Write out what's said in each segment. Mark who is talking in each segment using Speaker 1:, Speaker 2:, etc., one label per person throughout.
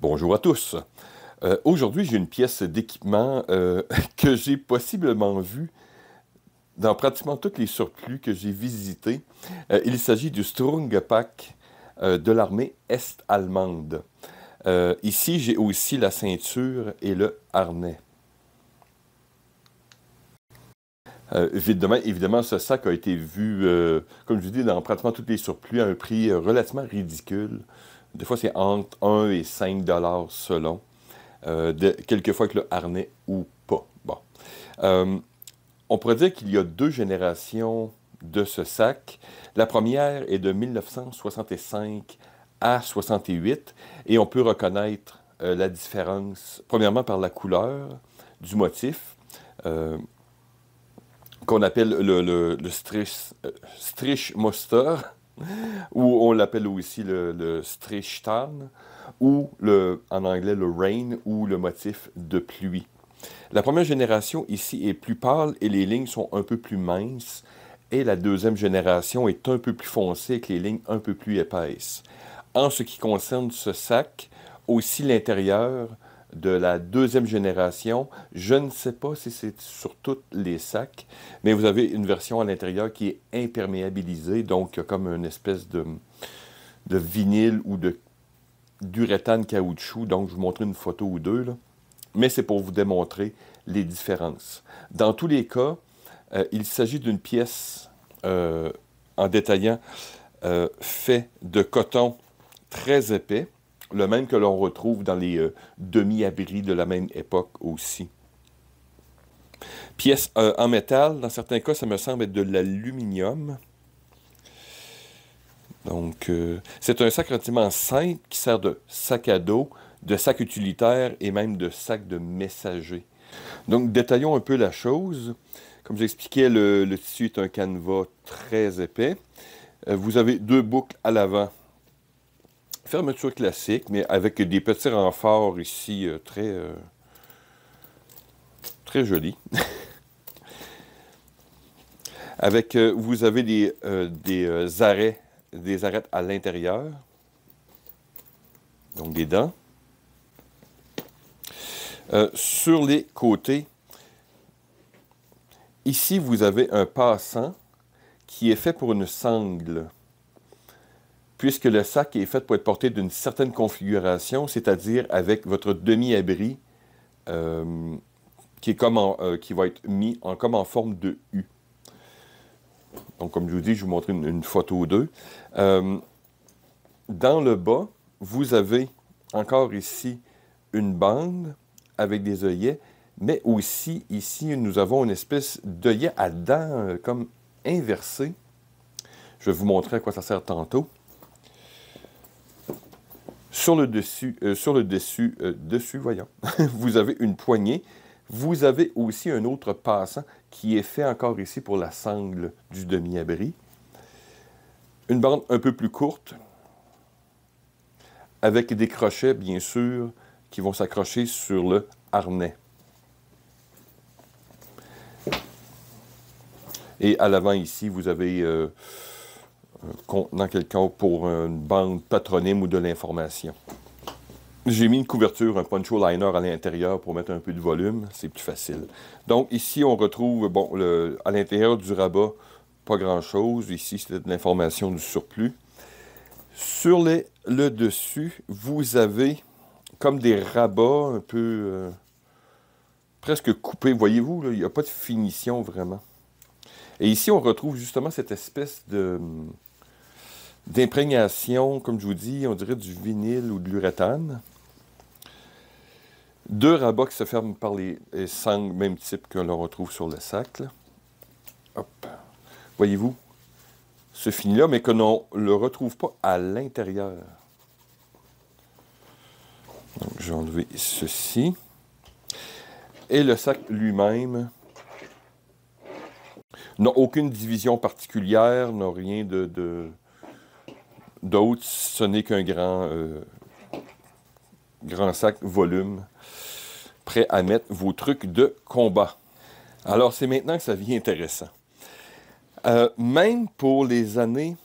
Speaker 1: Bonjour à tous. Aujourd'hui, j'ai une pièce d'équipement que j'ai possiblement vue dans pratiquement tous les surplus que j'ai visités. Il s'agit du Strungepack de l'armée est-allemande. Ici, j'ai aussi la ceinture et le harnais. Évidemment, ce sac a été vu, comme je vous dis, dans pratiquement tous les surplus à un prix relativement ridicule. Des fois, c'est entre 1 et 5 dollars selon. Quelquefois avec le harnais ou pas. Bon. Euh, on pourrait dire qu'il y a deux générations de ce sac. La première est de 1965 à 68 et on peut reconnaître la différence, premièrement par la couleur du motif, euh, qu'on appelle le Strichmuster, ou on l'appelle aussi le Strichtan, ou en anglais le rain, ou le motif de pluie. La première génération ici est plus pâle et les lignes sont un peu plus minces, et la deuxième génération est un peu plus foncée avec les lignes un peu plus épaisses. En ce qui concerne ce sac, aussi l'intérieur de la deuxième génération, je ne sais pas si c'est sur tous les sacs, mais vous avez une version à l'intérieur qui est imperméabilisée, donc comme une espèce de vinyle ou d'uréthane caoutchouc. Donc, je vous montrer une photo ou deux, là. Mais c'est pour vous démontrer les différences. Dans tous les cas, il s'agit d'une pièce, en détaillant, fait de coton très épais, le même que l'on retrouve dans les demi-abris de la même époque aussi. Pièce en métal, dans certains cas, ça me semble être de l'aluminium. Donc, c'est un sac relativement simple qui sert de sac à dos, de sac utilitaire et même de sac de messager. Donc, détaillons un peu la chose. Comme j'expliquais, le tissu est un canevas très épais. Vous avez deux boucles à l'avant. Fermeture classique, mais avec des petits renforts ici très jolis. Avec, vous avez des arêtes à l'intérieur. Donc, des dents. Sur les côtés, ici, vous avez un passant qui est fait pour une sangle, puisque le sac est fait pour être porté d'une certaine configuration, c'est-à-dire avec votre demi-abri qui va être mis comme en forme de U. Donc, comme je vous dis, je vais vous montrer une photo ou deux. Dans le bas, vous avez encore ici une bande avec des œillets, mais aussi ici, nous avons une espèce d'œillet à dents comme inversé. Je vais vous montrer à quoi ça sert tantôt. Sur le dessus, voyons, vous avez une poignée. Vous avez aussi un autre passant qui est fait encore ici pour la sangle du demi-abri. Une bande un peu plus courte, avec des crochets, bien sûr, qui vont s'accrocher sur le harnais. Et à l'avant ici, vous avez un contenant quelqu'un pour une bande patronyme ou de l'information. J'ai mis une couverture, un poncho liner à l'intérieur pour mettre un peu de volume, c'est plus facile. Donc ici, on retrouve, bon, à l'intérieur du rabat, pas grand-chose. Ici, c'est de l'information du surplus. Sur le dessus, vous avez comme des rabats un peu presque coupés. Voyez-vous, là, il n'y a pas de finition vraiment. Et ici, on retrouve justement cette espèce d'imprégnation, comme je vous dis, on dirait du vinyle ou de l'uréthane. Deux rabats qui se ferment par les sangles, même type que l'on retrouve sur le sac. Là. Hop. Voyez-vous, ce fini-là, mais que l'on ne le retrouve pas à l'intérieur. Donc, je vais enlever ceci. Et le sac lui-même n'a aucune division particulière, n'a rien d'autre. Ce n'est qu'un grand sac volume, prêt à mettre vos trucs de combat. Alors, c'est maintenant que ça devient intéressant. Même pour les années,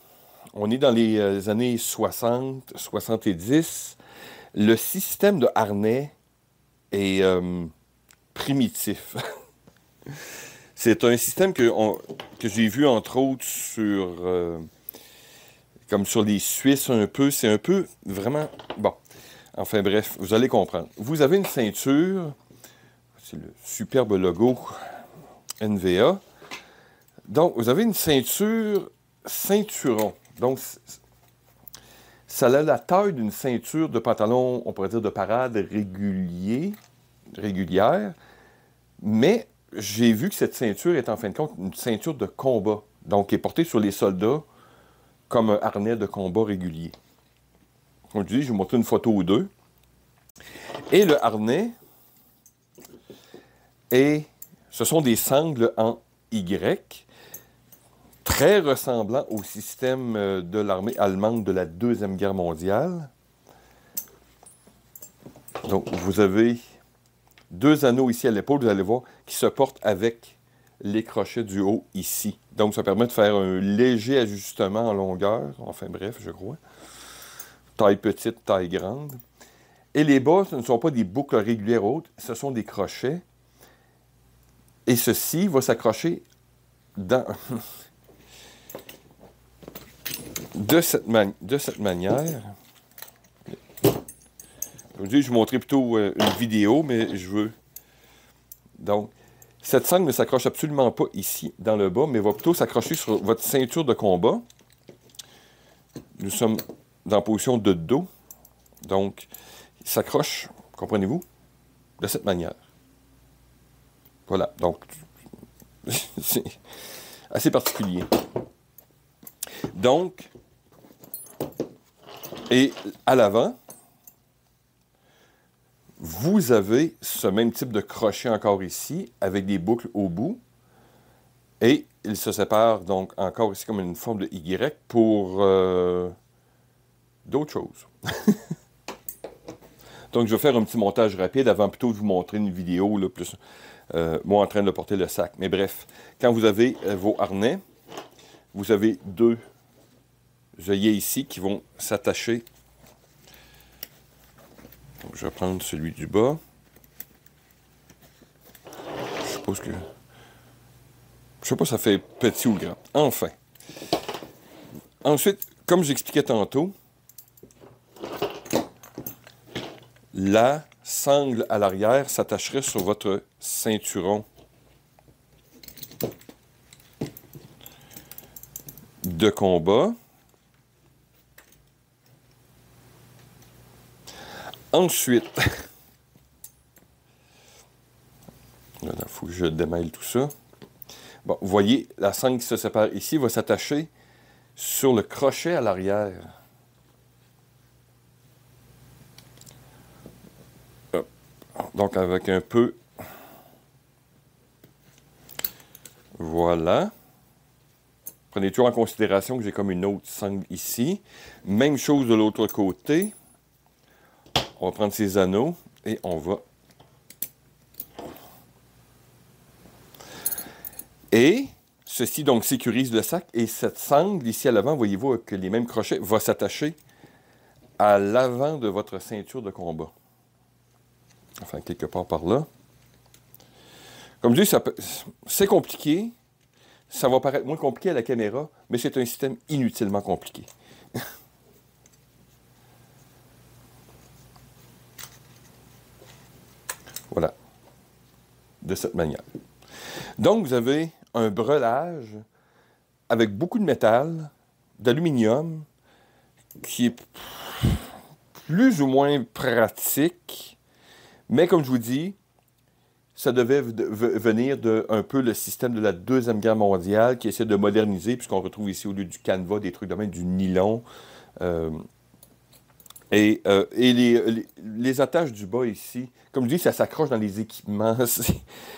Speaker 1: on est dans les années 60, 70, Le système de harnais est primitif. C'est un système que j'ai vu, entre autres, comme sur les Suisses un peu. C'est un peu vraiment... Bon, enfin bref, vous allez comprendre. Vous avez une ceinture, c'est le superbe logo NVA. Donc, vous avez une ceinturon. Donc, ça a la taille d'une ceinture de pantalon, on pourrait dire de parade régulière, mais j'ai vu que cette ceinture est en fin de compte une ceinture de combat, donc qui est portée sur les soldats comme un harnais de combat régulier. Comme je dis, je vais vous montrer une photo ou deux. Et le harnais, ce sont des sangles en Y, très ressemblant au système de l'armée allemande de la Deuxième Guerre mondiale. Donc, vous avez 2 anneaux ici à l'épaule, vous allez voir, qui se portent avec les crochets du haut ici. Donc, ça permet de faire un léger ajustement en longueur. Enfin bref, je crois. Taille petite, taille grande. Et les bas, ce ne sont pas des boucles régulières hautes, ce sont des crochets. Et ceci va s'accrocher dans... de cette manière. Je vais vous montrer plutôt une vidéo, mais je veux... Donc, cette sangle ne s'accroche absolument pas ici, dans le bas, mais va plutôt s'accrocher sur votre ceinture de combat. Nous sommes dans position de dos. Donc, il s'accroche, comprenez-vous, de cette manière. Voilà, donc, c'est assez particulier. Donc, et à l'avant, vous avez ce même type de crochet encore ici, avec des boucles au bout. Et il se sépare donc encore ici comme une forme de Y pour d'autres choses. Donc, je vais faire un petit montage rapide avant plutôt de vous montrer une vidéo, là, plus moi en train de porter le sac. Mais bref, quand vous avez vos harnais, vous avez 2 œillets ici qui vont s'attacher. Donc, je vais prendre celui du bas. Je suppose que... Je sais pas si ça fait petit ou grand. Enfin. Ensuite, comme j'expliquais tantôt, la sangle à l'arrière s'attacherait sur votre ceinturon de combat. Ensuite, il faut que je démêle tout ça. Bon, vous voyez, la sangle qui se sépare ici va s'attacher sur le crochet à l'arrière. Donc, avec un peu... Voilà. Prenez toujours en considération que j'ai comme une autre sangle ici. Même chose de l'autre côté. On va prendre ces anneaux et on va... Et ceci donc sécurise le sac. Et cette sangle ici à l'avant, voyez-vous que les mêmes crochets vont s'attacher à l'avant de votre ceinture de combat. Enfin, quelque part par là. Comme je dis, c'est compliqué. Ça va paraître moins compliqué à la caméra, mais c'est un système inutilement compliqué. Voilà. De cette manière. Donc, vous avez un breulage avec beaucoup de métal, d'aluminium, qui est plus ou moins pratique. Mais comme je vous dis, ça devait venir de un peu le système de la Deuxième Guerre mondiale qui essaie de moderniser, puisqu'on retrouve ici au lieu du canevas, des trucs de même, du nylon. Et les attaches du bas ici, comme je dis, ça s'accroche dans les équipements.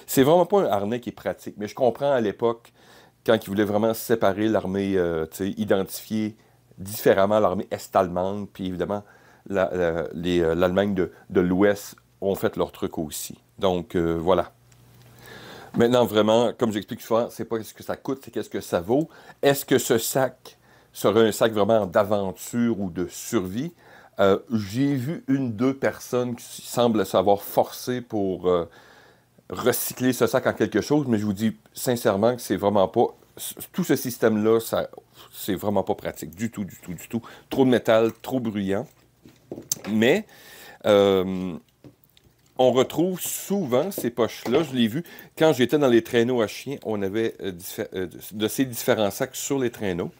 Speaker 1: C'est vraiment pas un harnais qui est pratique. Mais je comprends à l'époque, quand ils voulaient vraiment séparer l'armée, identifier différemment l'armée est-allemande, puis évidemment, l'Allemagne de l'Ouest ont fait leur truc aussi. Donc, voilà. Maintenant, vraiment, comme j'explique souvent, c'est pas ce que ça coûte, c'est qu'est-ce que ça vaut. Est-ce que ce sac serait un sac vraiment d'aventure ou de survie? J'ai vu une, deux personnes qui semblent s'avoir forcé pour recycler ce sac en quelque chose, mais je vous dis sincèrement que c'est vraiment pas... Tout ce système-là, c'est vraiment pas pratique. Du tout, du tout, du tout. Trop de métal, trop bruyant. Mais... euh, on retrouve souvent ces poches-là. Je l'ai vu quand j'étais dans les traîneaux à chiens. On avait de ces différents sacs sur les traîneaux.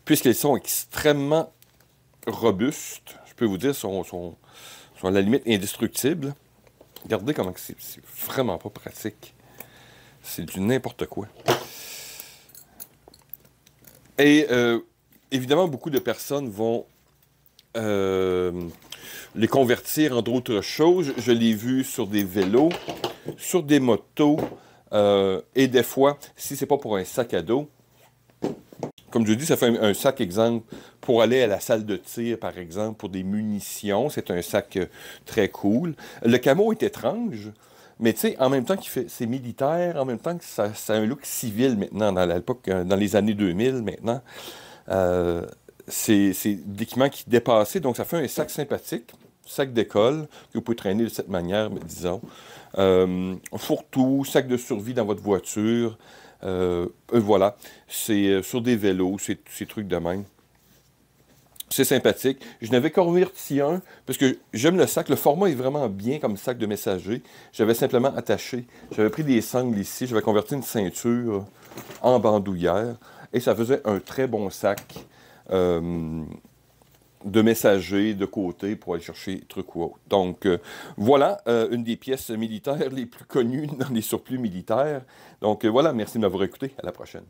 Speaker 1: Puisqu'ils sont extrêmement robustes, je peux vous dire, sont à la limite indestructibles. Regardez comment c'est vraiment pas pratique. C'est du n'importe quoi. Et évidemment, beaucoup de personnes vont euh, les convertir en d'autres choses. Je l'ai vu sur des vélos, sur des motos, et des fois, si c'est pas pour un sac à dos, comme je dis, ça fait un sac, exemple, pour aller à la salle de tir, par exemple, pour des munitions. C'est un sac très cool. Le camo est étrange, mais tu sais, en même temps qu'il fait, c'est militaire, en même temps que ça a un look civil maintenant, dans l'époque, dans les années 2000 maintenant. Euh, c'est d'équipement qui dépassait, donc ça fait un sac sympathique, sac d'école, que vous pouvez traîner de cette manière, disons. Fourre-tout, sac de survie dans votre voiture. Voilà, c'est sur des vélos, ces trucs de même. C'est sympathique. Je n'avais converti un parce que j'aime le sac. Le format est vraiment bien comme sac de messager. J'avais simplement attaché. J'avais pris des sangles ici. J'avais converti une ceinture en bandoulière. Et ça faisait un très bon sac euh, de messager de côté pour aller chercher trucs ou autre. Donc, voilà une des pièces militaires les plus connues dans les surplus militaires. Donc, voilà, merci de m'avoir écouté. À la prochaine.